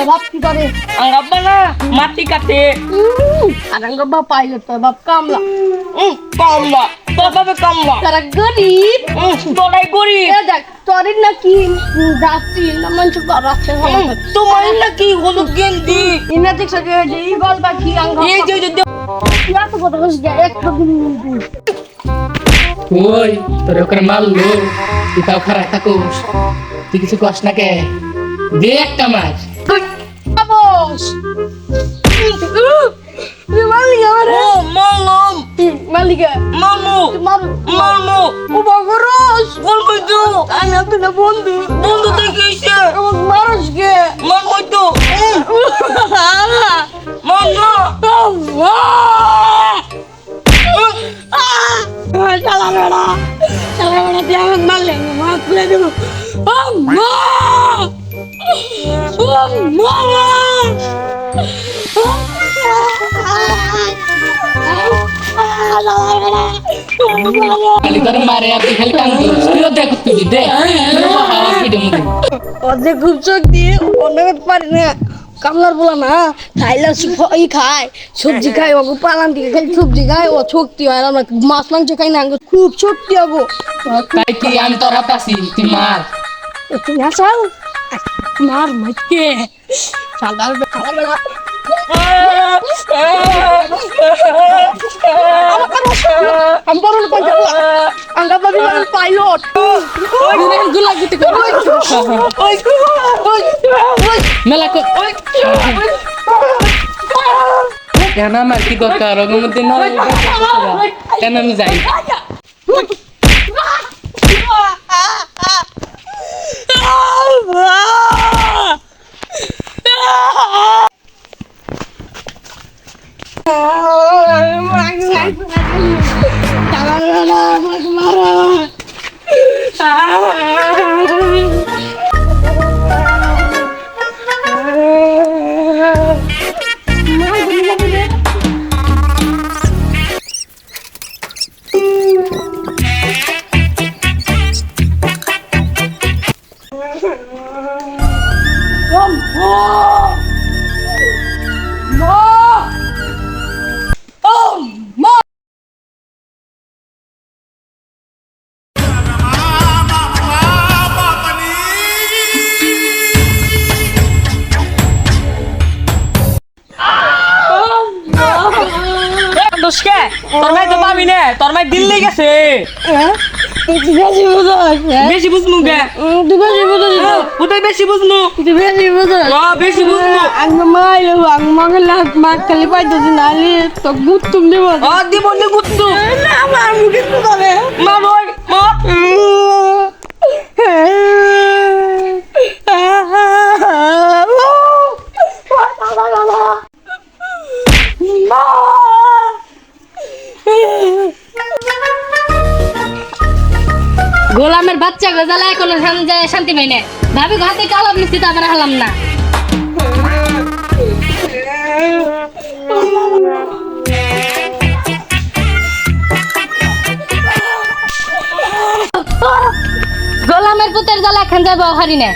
বাপ কি করে? আঙ্গাব্বা না মাটি কাটে। আর আঙ্গাব্বা পাইলট, তোর বাপ কামলা। কামলা তোর বাবা কামলা। তারা গরিব। তোরাই গরিব। এ দেখ তোরই নাকি যাচ্ছি না মানুষ বাড়াচ্ছে। তোমার নাকি হলুদ গেন্দি। ইনা দেখছো যে এই গল বাকি আঙ্গাব্বা। এই যে এত কথা বলছিস যে একটা দিন ওই তোর ওখানে মারলো তুই তাও খারাপ থাকুস, তুই কিছু কস না কে? দে একটা মাছ। বাবস তুই মালিক আমারে। ও মালম মালিক মামু মারু মামু ও বাগরস বলবই তো আমি আপনার বন্ধু বন্ধু দেখিয়েছে আমাকে মারস কে? মামুই তো মামা চালা বেড়া দিয়ে আমাকে মারলে মাছ তুলে দেব। খালি তোর মারে আপনি খালি কান্দিস, তুইও দেখ তুই দে অর্ধেক খুব চোখ দিয়ে অনেক পারি না। কামলার বলা না খাইলে ই খায় সবজি খায় ওগো পালান দিকে খালি সবজি খায় ও শক্তি হয় না। মাছ মাংস খাই না খুব শক্তি হবো। তাই কি আমি তোর হাত আছি, তুই মার। তুমি আসাও মার মাইকে চালার বেড়া আমি বড় আঙ্গা পাইলট গুলা গিতে মেলা কেন আমার কি দরকার ওর মধ্যে কেন আমি যাই? তোর মাই তো পাবি না, তোর মাই দিল্লি গেছে। বেশি বুঝনু গে কোথায় বেশি বুঝনু বেশি বুঝনু খালি পাইতেছি নালি তো গুত তুমি দেব দিব নি গুত্তু আমার মুখে করে মা বই মা গোলামের বাচ্চা গজালা এখন শান্তি পাই না। ভাবি ঘাতে কালাম নিশ্চিত আবার হালাম না। গোলামের পুতের জ্বালা খান যাবো হারি না।